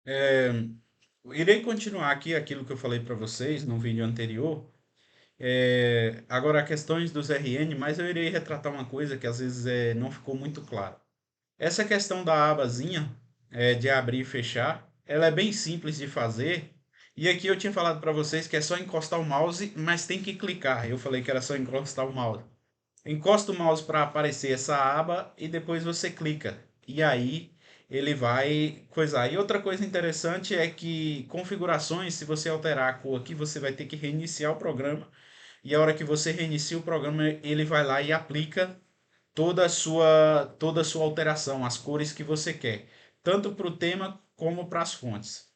É, irei continuar aqui aquilo que eu falei para vocês no vídeo anterior. Agora, questões dos RN, mas eu irei retratar uma coisa que às vezes não ficou muito claro. Essa questão da abazinha, de abrir e fechar, ela é bem simples de fazer. E aqui eu tinha falado para vocês que é só encostar o mouse, mas tem que clicar. Eu falei que era só encostar o mouse. Encosta o mouse para aparecer essa aba e depois você clica. E aí ele vai coisar. E outra coisa interessante é que configurações, se você alterar a cor aqui, você vai ter que reiniciar o programa. E a hora que você reinicia o programa, ele vai lá e aplica toda a sua alteração, as cores que você quer, tanto para o tema como para as fontes.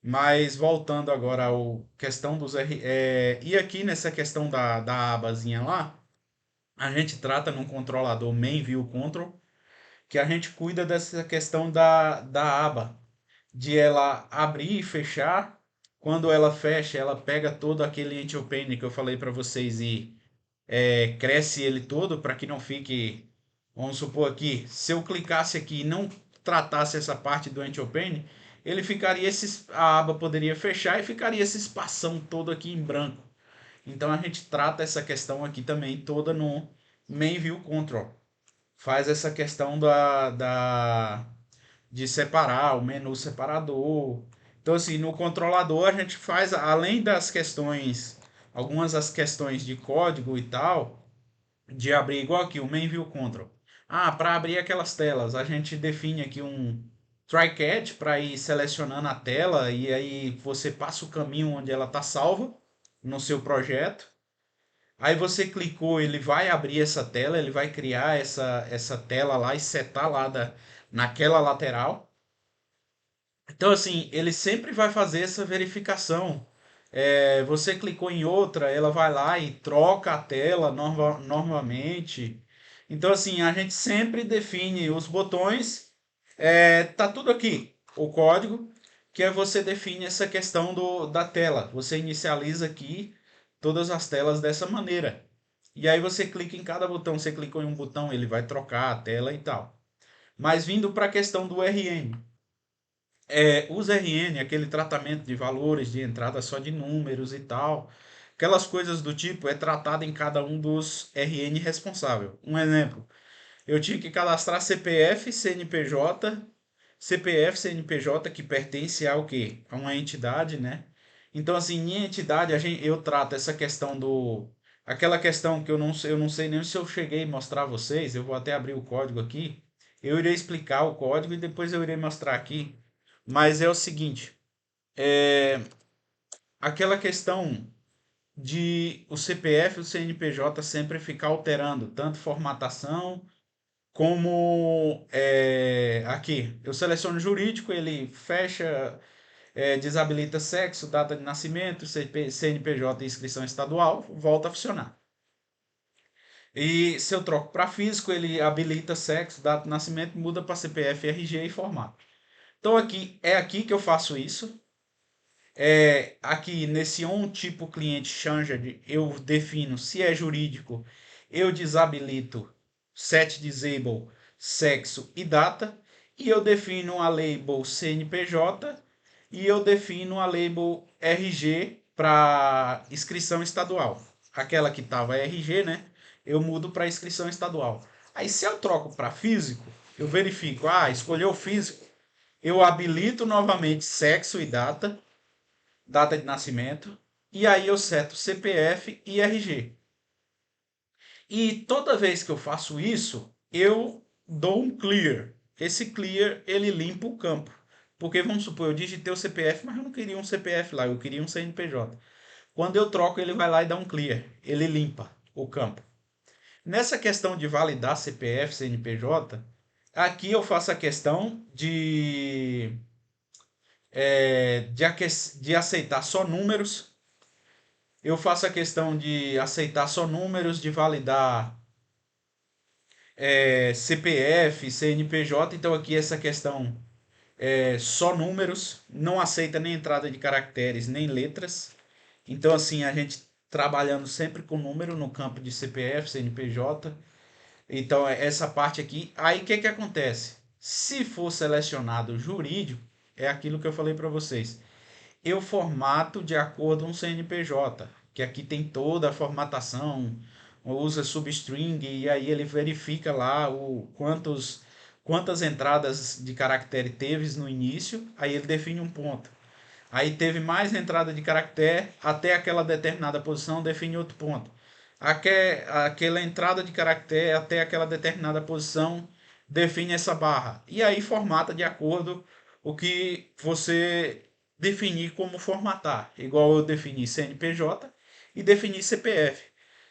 Mas voltando agora à questão dos e aqui nessa questão da abazinha lá, a gente trata num controlador main view control, que a gente cuida dessa questão da aba, de ela abrir e fechar. Quando ela fecha, ela pega todo aquele anti-opening que eu falei para vocês e cresce ele todo para que não fique. Vamos supor aqui, se eu clicasse aqui e não tratasse essa parte do anti-opening, ele ficaria a aba poderia fechar e ficaria esse espação todo aqui em branco. Então a gente trata essa questão aqui também toda no main view control. Faz essa questão de separar o menu separador. Então assim, no controlador a gente faz além das questões, algumas das questões de código e tal, de abrir igual aqui o main view control. Ah, para abrir aquelas telas, a gente define aqui um try catch para ir selecionando a tela e aí você passa o caminho onde ela está salva no seu projeto. Aí você clicou, ele vai abrir essa tela, ele vai criar essa tela lá e setar lá naquela lateral. Então, assim, ele sempre vai fazer essa verificação. Você clicou em outra, ela vai lá e troca a tela normalmente. Então, assim, a gente sempre define os botões. Tá tudo aqui, o código, que é você define essa questão da tela. Você inicializa aqui todas as telas dessa maneira. E aí você clica em cada botão. Você clicou em um botão, ele vai trocar a tela e tal. Mas vindo para a questão do RN. Os RN, aquele tratamento de valores de entrada só de números e tal, aquelas coisas do tipo, é tratado em cada um dos RN responsável. Um exemplo, eu tinha que cadastrar CPF, CNPJ, CPF, CNPJ que pertence ao quê? A uma entidade, né? Então, assim, minha entidade, eu trato essa questão aquela questão que eu não sei nem se eu cheguei a mostrar a vocês, eu vou até abrir o código aqui, eu irei explicar o código e depois eu irei mostrar aqui, mas é o seguinte, aquela questão de o CPF e o CNPJ sempre ficar alterando, tanto formatação como aqui. Eu seleciono jurídico, ele fecha, desabilita sexo, data de nascimento, CNPJ e inscrição estadual, volta a funcionar. E se eu troco para físico, ele habilita sexo, data de nascimento, muda para CPF, RG e formato. Então aqui que eu faço isso. Aqui nesse on tipo cliente changed, eu defino se é jurídico, eu desabilito set disable sexo e data, e eu defino a label CNPJ e eu defino a label RG para inscrição estadual. Aquela que estava RG, né? Eu mudo para inscrição estadual. Aí se eu troco para físico, eu verifico, escolheu físico, eu habilito novamente sexo e data de nascimento, e aí eu seto CPF e RG. E toda vez que eu faço isso, eu dou um clear. Esse clear, ele limpa o campo. Porque vamos supor, eu digitei o CPF, mas eu não queria um CPF lá, eu queria um CNPJ. Quando eu troco, ele vai lá e dá um clear. Ele limpa o campo. Nessa questão de validar CPF, CNPJ, aqui eu faço a questão de aceitar só números. Eu faço a questão de aceitar só números, de validar CPF, CNPJ. Então aqui essa questão é só números, não aceita nem entrada de caracteres nem letras. Então assim a gente trabalhando sempre com número no campo de CPF, CNPJ. Então essa parte aqui. Aí o que acontece? Se for selecionado jurídico, é aquilo que eu falei para vocês. Eu formato de acordo com o CNPJ, que aqui tem toda a formatação, usa substring e aí ele verifica lá quantas entradas de caractere teve no início, aí ele define um ponto. Aí teve mais entrada de caractere até aquela determinada posição, define outro ponto. Aquela entrada de caractere até aquela determinada posição, define essa barra. E aí formata de acordo o que você definir como formatar. Igual eu defini CNPJ e defini CPF.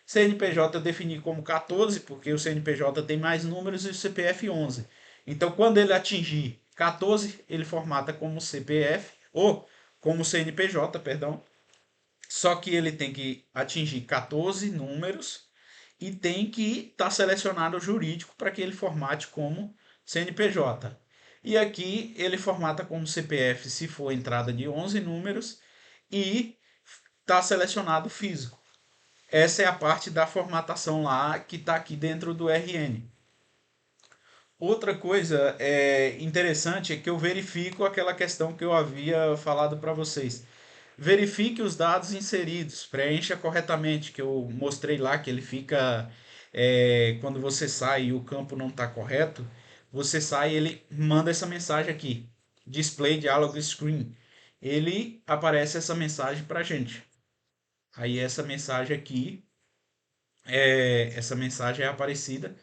CNPJ eu defini como 14, porque o CNPJ tem mais números e o CPF 11. Então, quando ele atingir 14, ele formata como CPF ou como CNPJ, perdão. Só que ele tem que atingir 14 números e tem que estar selecionado o jurídico para que ele formate como CNPJ. E aqui ele formata como CPF se for entrada de 11 números e está selecionado físico. Essa é a parte da formatação lá que está aqui dentro do RN. Outra coisa interessante é que eu verifico aquela questão que eu havia falado para vocês. Verifique os dados inseridos, preencha corretamente, que eu mostrei lá que ele fica, quando você sai e o campo não está correto, você sai e ele manda essa mensagem aqui, Display Dialog Screen. Ele aparece essa mensagem para a gente. Aí essa mensagem aqui, essa mensagem é aparecida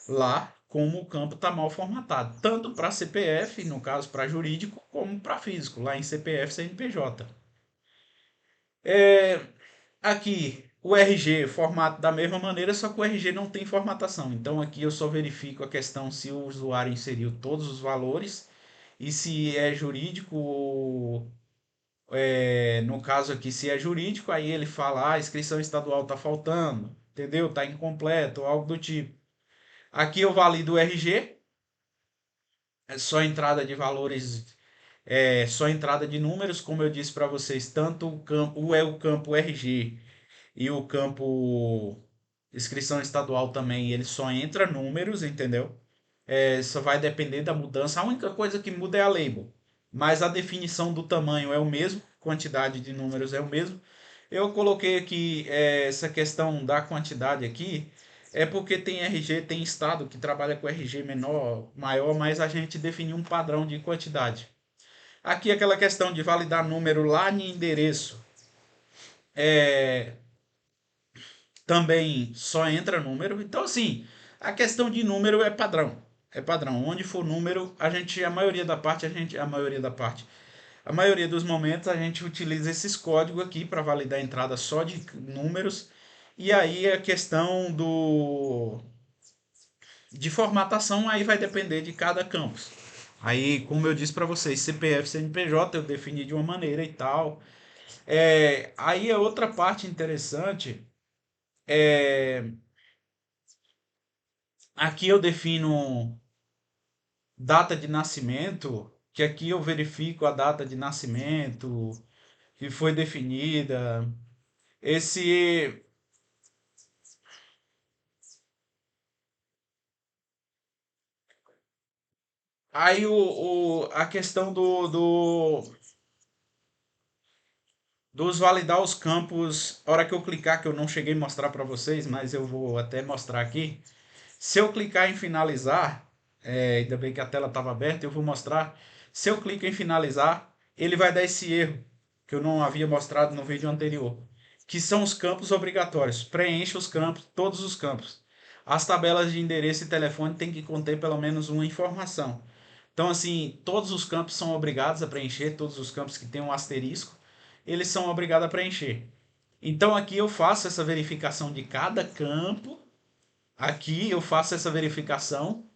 lá como o campo está mal formatado, tanto para CPF, no caso para jurídico, como para físico, lá em CPF CNPJ. Aqui o RG formato da mesma maneira, só que o RG não tem formatação. Então aqui eu só verifico a questão se o usuário inseriu todos os valores e se é jurídico, no caso aqui, se é jurídico, aí ele fala, a inscrição estadual está faltando, entendeu? Está incompleto, algo do tipo. Aqui eu valido o RG, é só entrada de valores, só entrada de números, como eu disse para vocês, tanto o campo RG e o campo inscrição estadual também, ele só entra números, entendeu? Só vai depender da mudança. A única coisa que muda é a label, mas a definição do tamanho é o mesmo, quantidade de números é o mesmo. Eu coloquei aqui essa questão da quantidade aqui, é porque tem RG, tem estado que trabalha com RG menor, maior, mas a gente definiu um padrão de quantidade. Aqui aquela questão de validar número lá no endereço, é, também só entra número. Então, assim, a questão de número é padrão. É padrão. Onde for número, a maioria da parte, a maioria dos momentos a gente utiliza esses códigos aqui para validar a entrada só de números. E aí a questão de formatação aí vai depender de cada campus. Aí, como eu disse para vocês, CPF, CNPJ eu defini de uma maneira e tal. Aí a outra parte interessante é aqui eu defino data de nascimento, que aqui eu verifico a data de nascimento que foi definida. Esse aí a questão dos validar os campos, a hora que eu clicar que eu não cheguei a mostrar para vocês, mas eu vou até mostrar aqui. Se eu clicar em finalizar, ainda bem que a tela estava aberta, eu vou mostrar. Se eu clico em finalizar, ele vai dar esse erro que eu não havia mostrado no vídeo anterior, que são os campos obrigatórios. Preencha os campos, todos os campos. As tabelas de endereço e telefone têm que conter pelo menos uma informação. Então, assim, todos os campos são obrigados a preencher, todos os campos que têm um asterisco, eles são obrigados a preencher. Então, aqui eu faço essa verificação de cada campo. Aqui eu faço essa verificação,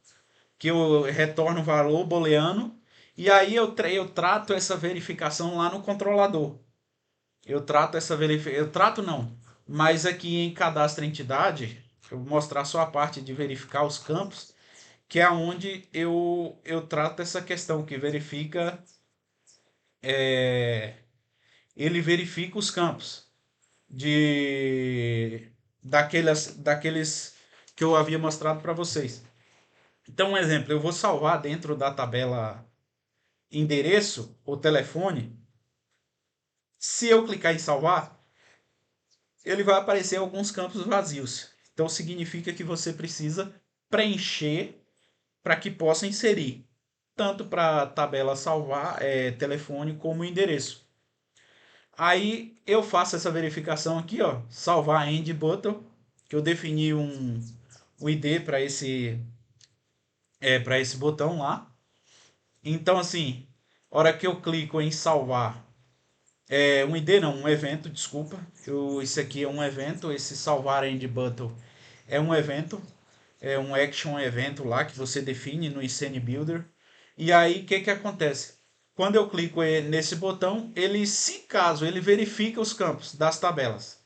que eu retorno o valor booleano, e aí eu trato essa verificação lá no controlador. Eu trato não, mas aqui em cadastro entidade, eu vou mostrar só a parte de verificar os campos, que é onde eu trato essa questão, que verifica, é, ele verifica os campos de daqueles que eu havia mostrado para vocês. Então, um exemplo, eu vou salvar dentro da tabela endereço ou telefone, se eu clicar em salvar, ele vai aparecer alguns campos vazios. Então significa que você precisa preencher para que possa inserir, tanto para a tabela salvar telefone como endereço. Aí eu faço essa verificação aqui, ó, salvar end button, que eu defini um ID para esse botão lá. Então assim, hora que eu clico em salvar, um ID não, um evento, desculpa. Isso aqui é um evento, esse salvar end button é um evento, é um action evento lá que você define no Scene Builder. E aí o que que acontece? Quando eu clico nesse botão, ele, se caso, ele verifica os campos das tabelas.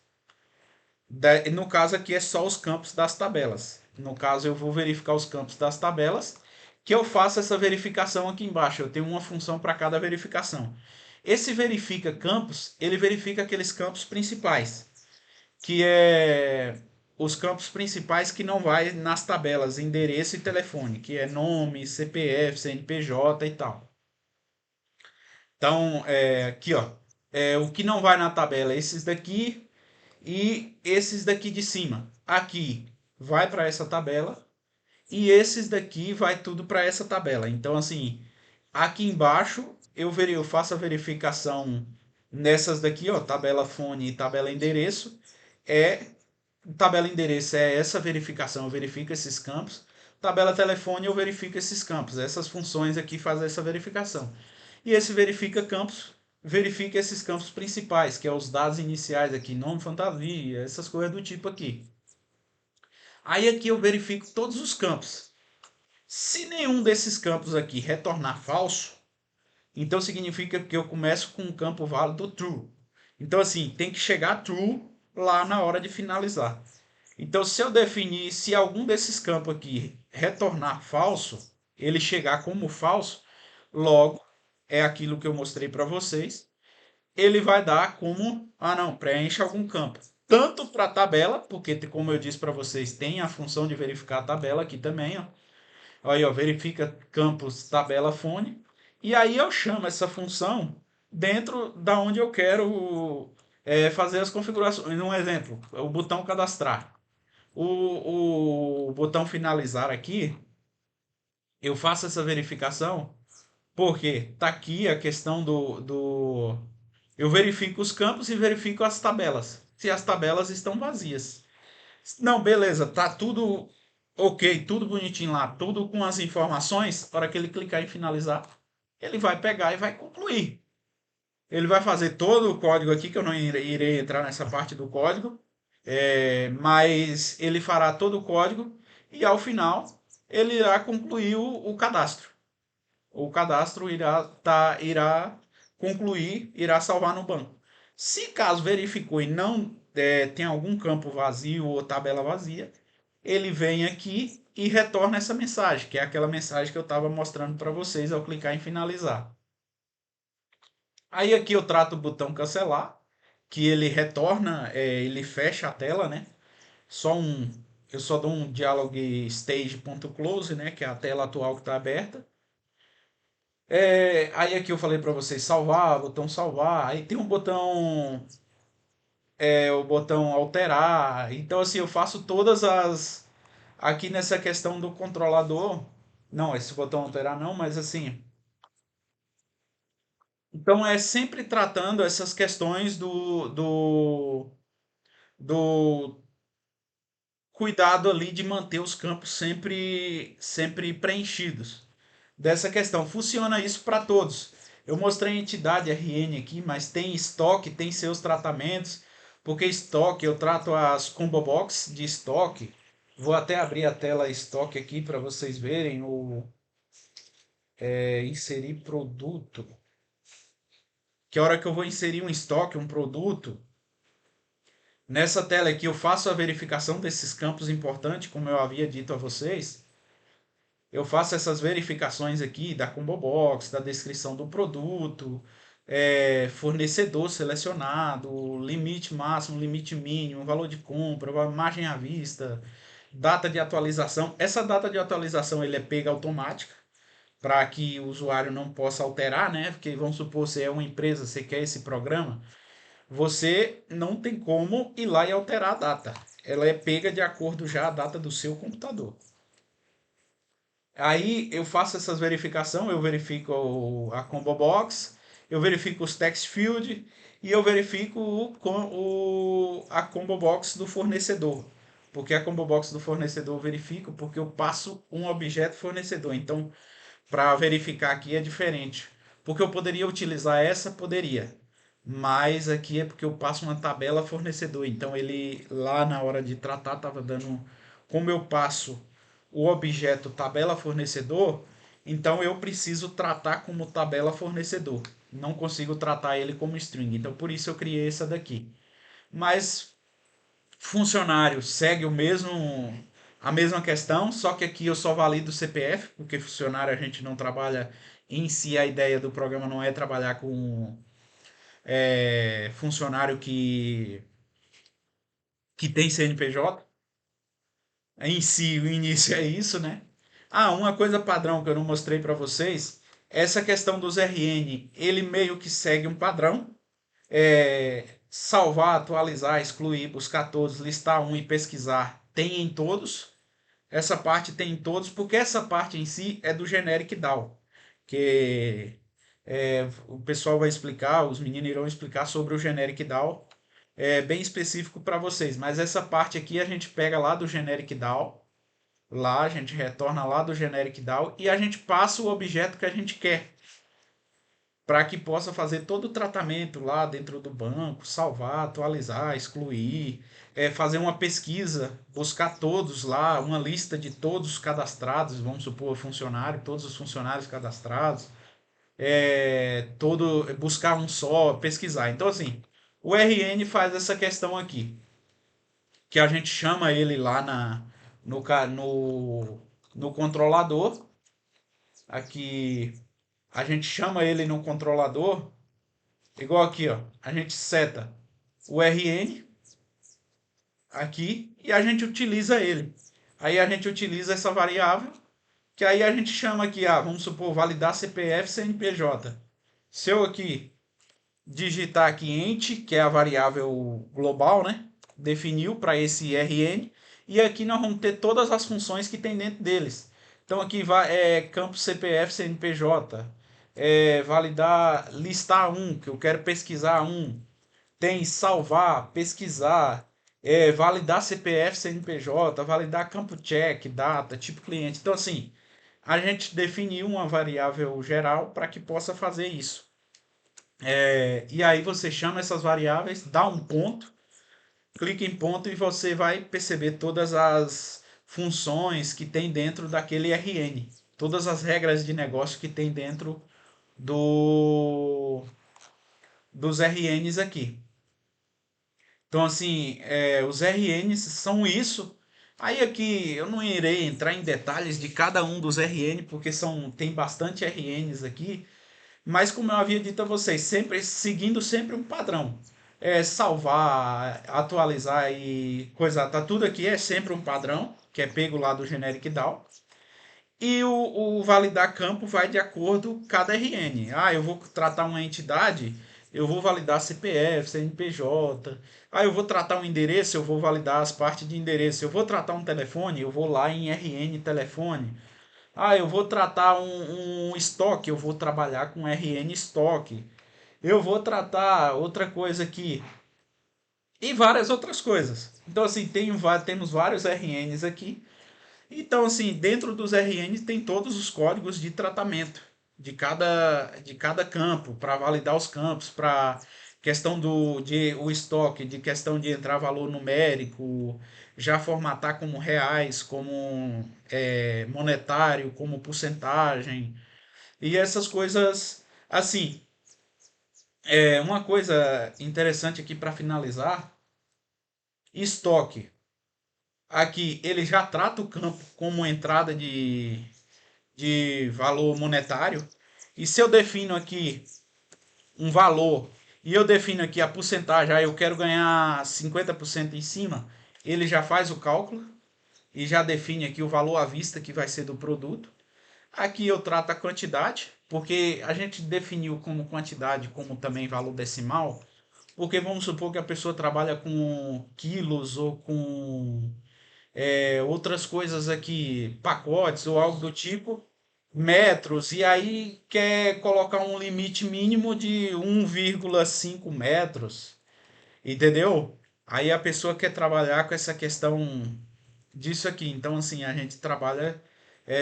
No caso aqui é só os campos das tabelas. No caso eu vou verificar os campos das tabelas, que eu faço essa verificação aqui embaixo. Eu tenho uma função para cada verificação. Esse verifica campos, ele verifica aqueles campos principais, que é os campos principais que não vai nas tabelas endereço e telefone, que é nome, CPF, CNPJ e tal. Então, aqui ó, o que não vai na tabela é esses daqui e esses daqui de cima. Aqui vai para essa tabela e esses daqui vai tudo para essa tabela. Então, assim, aqui embaixo eu faço a verificação nessas daqui, ó, tabela fone e tabela endereço. Tabela endereço é essa verificação, eu verifico esses campos. Tabela telefone eu verifico esses campos. Essas funções aqui fazem essa verificação. E esse verifica campos, verifica esses campos principais, que é os dados iniciais aqui, nome, fantasia, essas coisas do tipo aqui. Aí aqui eu verifico todos os campos. Se nenhum desses campos aqui retornar falso, então significa que eu começo com um campo válido true. Então assim, tem que chegar true lá na hora de finalizar. Então se eu definir, se algum desses campos aqui retornar falso, ele chegar como falso, logo é aquilo que eu mostrei para vocês, ele vai dar como, não, preenche algum campo. Tanto para a tabela, porque como eu disse para vocês, tem a função de verificar a tabela aqui também, ó. Aí, ó, verifica campos tabela fone. E aí eu chamo essa função dentro da onde eu quero fazer as configurações. Um exemplo, o botão cadastrar. O botão finalizar aqui, eu faço essa verificação porque tá aqui a questão eu verifico os campos e verifico as tabelas. Se as tabelas estão vazias. Não, beleza, tá tudo ok, tudo bonitinho lá, tudo com as informações. Para que ele clicar em finalizar, ele vai pegar e vai concluir. Ele vai fazer todo o código aqui, que eu não irei entrar nessa parte do código, mas ele fará todo o código e ao final ele irá concluir o cadastro. O cadastro irá concluir, irá salvar no banco. Se caso verificou e não tem algum campo vazio ou tabela vazia, ele vem aqui e retorna essa mensagem, que é aquela mensagem que eu estava mostrando para vocês ao clicar em finalizar. Aí aqui eu trato o botão cancelar, que ele retorna, ele fecha a tela, né? Eu só dou um dialog stage.close, né? Que é a tela atual que está aberta. Aí aqui eu falei para vocês salvar, botão salvar. Aí tem um botão, o botão alterar. Então assim eu faço todas as aqui nessa questão do controlador. Não, esse botão alterar não, mas assim. Então é sempre tratando essas questões do cuidado ali de manter os campos sempre preenchidos. Dessa questão. Funciona isso para todos. Eu mostrei a entidade RN aqui, mas tem estoque, tem seus tratamentos, porque estoque, eu trato as combo box de estoque. Vou até abrir a tela estoque aqui para vocês verem inserir produto. Que a hora que eu vou inserir um estoque, um produto, nessa tela aqui eu faço a verificação desses campos importantes, como eu havia dito a vocês. Eu faço essas verificações aqui da combo box, da descrição do produto, fornecedor selecionado, limite máximo, limite mínimo, valor de compra, margem à vista, data de atualização. Essa data de atualização ele é pega automática. para que o usuário não possa alterar, né? Porque vamos supor, você é uma empresa, você quer esse programa, você não tem como ir lá e alterar a data. Ela é pega de acordo já a data do seu computador. Aí eu faço essas verificações, eu verifico a combo box, eu verifico os text field e eu verifico a combo box do fornecedor. Porque a combo box do fornecedor eu verifico porque eu passo um objeto fornecedor. Então, para verificar aqui é diferente. Porque eu poderia utilizar essa, poderia. Mas aqui é porque eu passo uma tabela fornecedor. Então ele lá na hora de tratar estava dando como eu passo o objeto tabela fornecedor, então eu preciso tratar como tabela fornecedor. Não consigo tratar ele como string. Então por isso eu criei essa daqui. Mas funcionário segue o mesmo a mesma questão, só que aqui eu só valido o CPF, porque funcionário a gente não trabalha em si, a ideia do programa não é trabalhar com funcionário que tem CNPJ. Em si, o início é isso, né? Ah, uma coisa padrão que eu não mostrei para vocês, essa questão dos RN, ele meio que segue um padrão, salvar, atualizar, excluir, buscar todos, listar um e pesquisar, tem em todos. Essa parte tem em todos, porque essa parte em si é do generic DAO, que o pessoal vai explicar, os meninos irão explicar sobre o generic DAO, bem específico para vocês. Mas essa parte aqui a gente pega lá do generic DAO, lá a gente retorna lá do generic DAO e a gente passa o objeto que a gente quer, para que possa fazer todo o tratamento lá dentro do banco, salvar, atualizar, excluir, fazer uma pesquisa, buscar todos lá, uma lista de todos os cadastrados, vamos supor, funcionário, todos os funcionários cadastrados, buscar um só, pesquisar. Então, assim, o RN faz essa questão aqui, que a gente chama ele lá no controlador, aqui a gente chama ele no controlador. Igual aqui, ó. A gente seta o RN aqui e a gente utiliza ele. Aí a gente utiliza essa variável, que aí a gente chama aqui, vamos supor, validar CPF CNPJ. Se eu aqui digitar aqui ent, que é a variável global, né? Definiu para esse RN. E aqui nós vamos ter todas as funções que tem dentro deles. Então aqui vai campo CPF CNPJ. Validar, listar um, que eu quero pesquisar um. Tem salvar, pesquisar, validar CPF, CNPJ, validar campo check, data, tipo cliente. Então, assim, a gente definiu uma variável geral para que possa fazer isso. E aí você chama essas variáveis, dá um ponto, clica em ponto e você vai perceber todas as funções que tem dentro daquele RN. Todas as regras de negócio que tem dentro dos RNs aqui. Então, assim, os RNs são isso. Aí aqui eu não irei entrar em detalhes de cada um dos RN, porque tem bastante RNs aqui. Mas como eu havia dito a vocês, sempre seguindo sempre um padrão. Salvar, atualizar e coisa, tá tudo aqui é sempre um padrão, que é pego lá do generic DAO. E o validar campo vai de acordo com cada RN. Eu vou tratar uma entidade, eu vou validar CPF, CNPJ. Eu vou tratar um endereço, eu vou validar as partes de endereço. Eu vou tratar um telefone, eu vou lá em RN telefone. Eu vou tratar um estoque, eu vou trabalhar com RN estoque. Eu vou tratar outra coisa aqui. E várias outras coisas. Então, assim, temos vários RNs aqui. Então, assim, dentro dos RNs tem todos os códigos de tratamento de cada campo, para validar os campos, para questão o estoque, de questão de entrar valor numérico, já formatar como reais, como monetário, como porcentagem, e essas coisas, assim, uma coisa interessante aqui para finalizar, estoque. Aqui ele já trata o campo como entrada de valor monetário. E se eu defino aqui um valor e eu defino aqui a porcentagem, eu quero ganhar 50% em cima, ele já faz o cálculo e já define aqui o valor à vista que vai ser do produto. Aqui eu trato a quantidade, porque a gente definiu como quantidade, como também valor decimal, porque vamos supor que a pessoa trabalha com quilos ou com outras coisas aqui, pacotes ou algo do tipo, metros, e aí quer colocar um limite mínimo de 1,5 metros, entendeu? Aí a pessoa quer trabalhar com essa questão disso aqui. Então, assim, a gente trabalha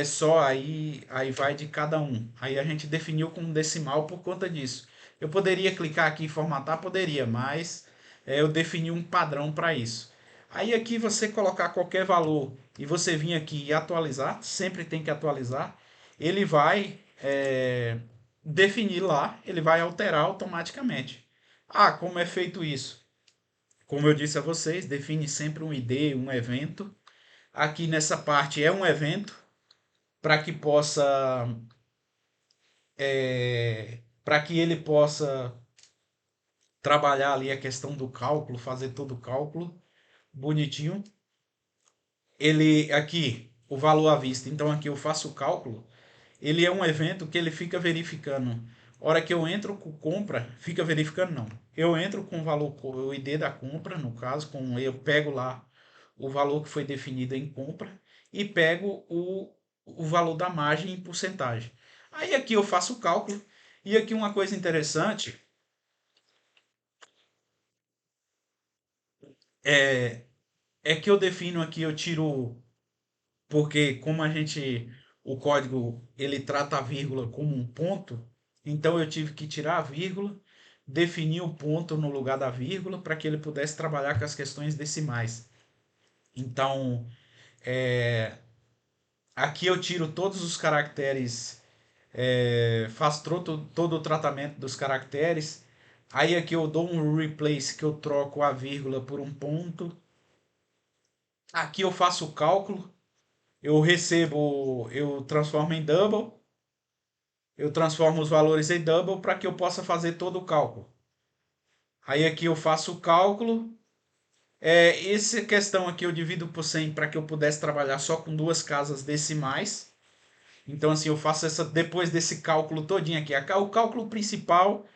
só aí vai de cada um. Aí a gente definiu como decimal por conta disso. Eu poderia clicar aqui e formatar, poderia, mas eu defini um padrão para isso. Aí aqui você colocar qualquer valor e você vir aqui e atualizar, sempre tem que atualizar, ele vai definir lá, ele vai alterar automaticamente. Ah, como é feito isso? Como eu disse a vocês, define sempre um ID, um evento. Aqui nessa parte é um evento para que possa para que ele possa trabalhar ali a questão do cálculo, fazer todo o cálculo bonitinho. Ele aqui o valor à vista, então aqui eu faço o cálculo. Ele é um evento que ele fica verificando. Hora que eu entro com compra, fica verificando não. Eu entro com o valor, o ID da compra, no caso, eu pego lá o valor que foi definido em compra e pego o valor da margem em porcentagem. Aí aqui eu faço o cálculo e aqui uma coisa interessante é, é que eu defino aqui, eu tiro, porque como o código ele trata a vírgula como um ponto, então eu tive que tirar a vírgula, definir o ponto no lugar da vírgula para que ele pudesse trabalhar com as questões decimais. Então, aqui eu tiro todos os caracteres, faço todo o tratamento dos caracteres. Aí aqui eu dou um replace que eu troco a vírgula por um ponto. Aqui eu faço o cálculo, eu transformo em double, eu transformo os valores em double para que eu possa fazer todo o cálculo. Aí aqui eu faço o cálculo. Essa questão aqui eu divido por 100 para que eu pudesse trabalhar só com duas casas decimais. Então assim, eu faço essa depois desse cálculo todinho aqui. O cálculo principal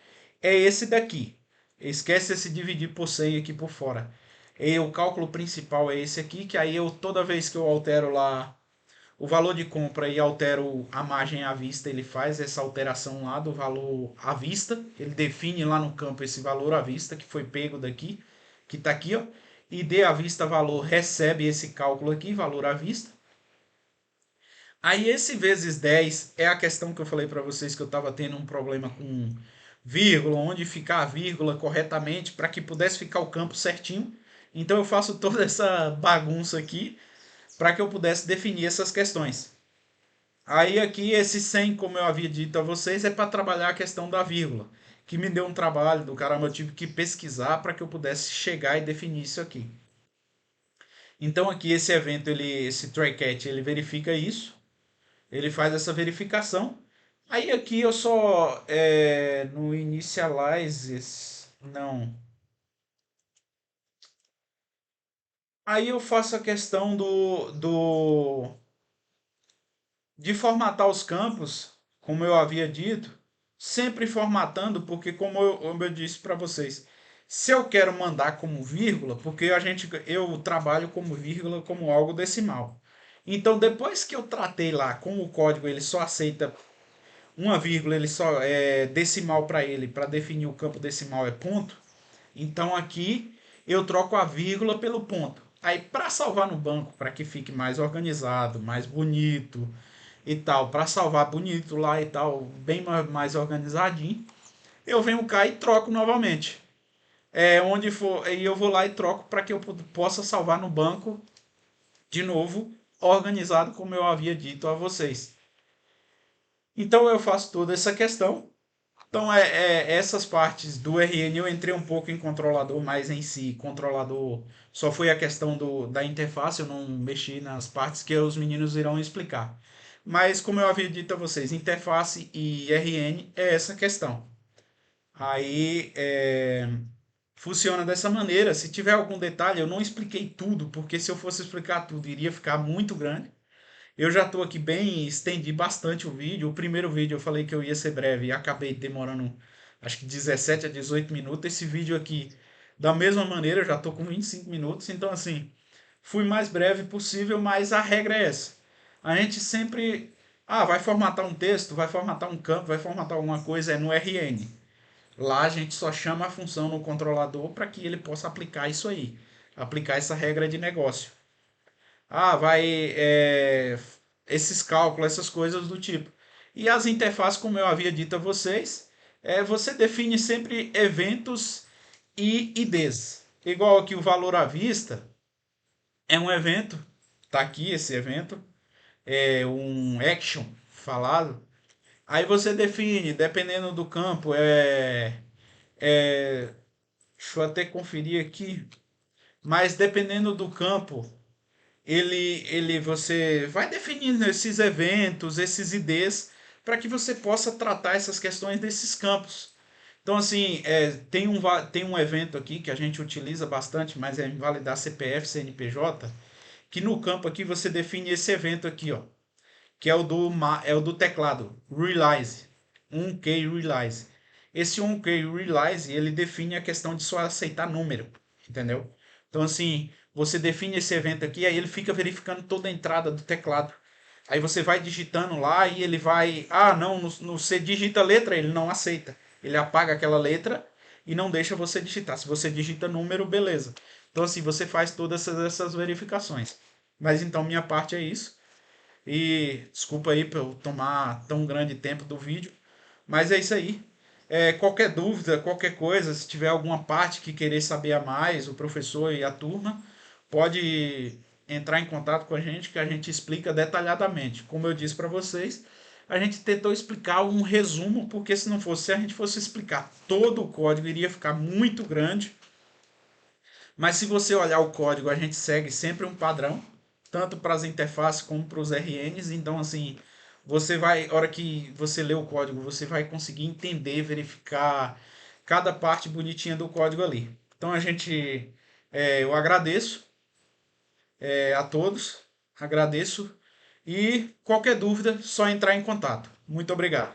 é esse daqui. Esquece esse dividir por 100 aqui por fora. E o cálculo principal é esse aqui, que aí eu toda vez que eu altero lá o valor de compra e altero a margem à vista, ele faz essa alteração lá do valor à vista. Ele define lá no campo esse valor à vista que foi pego daqui, que está aqui, ó. E D à vista valor recebe esse cálculo aqui, valor à vista. Aí esse vezes 10 é a questão que eu falei para vocês que eu estava tendo um problema com vírgula, onde ficar a vírgula corretamente para que pudesse ficar o campo certinho. Então eu faço toda essa bagunça aqui para que eu pudesse definir essas questões. Aí aqui esse 100, como eu havia dito a vocês, é para trabalhar a questão da vírgula, que me deu um trabalho do caramba, eu tive que pesquisar para que eu pudesse chegar e definir isso aqui. Então aqui esse evento, esse try catch, ele verifica isso, ele faz essa verificação. Aí aqui eu só no initializes, não. Aí eu faço a questão de formatar os campos, como eu havia dito, sempre formatando, porque como eu disse para vocês, se eu quero mandar como vírgula, porque eu trabalho como vírgula como algo decimal. Então, depois que eu tratei lá com o código, ele só aceita uma vírgula, ele só é decimal para ele, para definir o campo decimal é ponto. Então aqui eu troco a vírgula pelo ponto. Aí para salvar no banco, para que fique mais organizado, mais bonito, e tal, para salvar bonito lá e tal, bem mais organizadinho, eu venho cá e troco novamente. Onde for, aí eu vou lá e troco para que eu possa salvar no banco de novo, organizado como eu havia dito a vocês. Então eu faço toda essa questão. Então essas partes do RN eu entrei um pouco em controlador, mas em si, controlador só foi a questão da interface, eu não mexi nas partes que os meninos irão explicar. Mas como eu havia dito a vocês, interface e RN é essa questão. Aí funciona dessa maneira. Se tiver algum detalhe, eu não expliquei tudo, porque se eu fosse explicar tudo, iria ficar muito grande. Eu já estou aqui bem, estendi bastante o vídeo. O primeiro vídeo eu falei que eu ia ser breve e acabei demorando acho que 17 a 18 minutos. Esse vídeo aqui, da mesma maneira, eu já estou com 25 minutos. Então, assim, fui mais breve possível, mas a regra é essa. A gente sempre. Ah, vai formatar um texto, vai formatar um campo, vai formatar alguma coisa, é no RN. Lá a gente só chama a função no controlador para que ele possa aplicar isso aí, aplicar essa regra de negócio. Ah, vai esses cálculos, essas coisas do tipo. E as interfaces, como eu havia dito a vocês, você define sempre eventos e IDs. Igual aqui o valor à vista é um evento, tá aqui esse evento, é um action falado. Aí você define, dependendo do campo, deixa eu até conferir aqui, mas dependendo do campo, você vai definindo esses eventos, esses IDs, para que você possa tratar essas questões desses campos. Então, assim, tem um evento aqui que a gente utiliza bastante, mas é invalidar CPF, CNPJ, que no campo aqui você define esse evento aqui, ó, que é o do teclado, Realize, 1K Realize. Esse 1K Realize, ele define a questão de só aceitar número, entendeu? Então, assim, você define esse evento aqui, aí ele fica verificando toda a entrada do teclado. Aí você vai digitando lá e ele vai. Ah, não, você digita letra, ele não aceita. Ele apaga aquela letra e não deixa você digitar. Se você digita número, beleza. Então, assim, você faz todas essas verificações. Mas então, minha parte é isso. E desculpa aí por eu tomar tão grande tempo do vídeo. Mas é isso aí. Qualquer dúvida, qualquer coisa, se tiver alguma parte que querer saber a mais, o professor e a turma, pode entrar em contato com a gente que a gente explica detalhadamente. Como eu disse para vocês, a gente tentou explicar um resumo, porque se não fosse, se a gente fosse explicar todo o código, iria ficar muito grande. Mas se você olhar o código, a gente segue sempre um padrão, tanto para as interfaces como para os RNs. Então, assim, você vai, hora que você lê o código, você vai conseguir entender, verificar cada parte bonitinha do código ali. Então, eu agradeço a todos, agradeço e qualquer dúvida, só entrar em contato. Muito obrigado.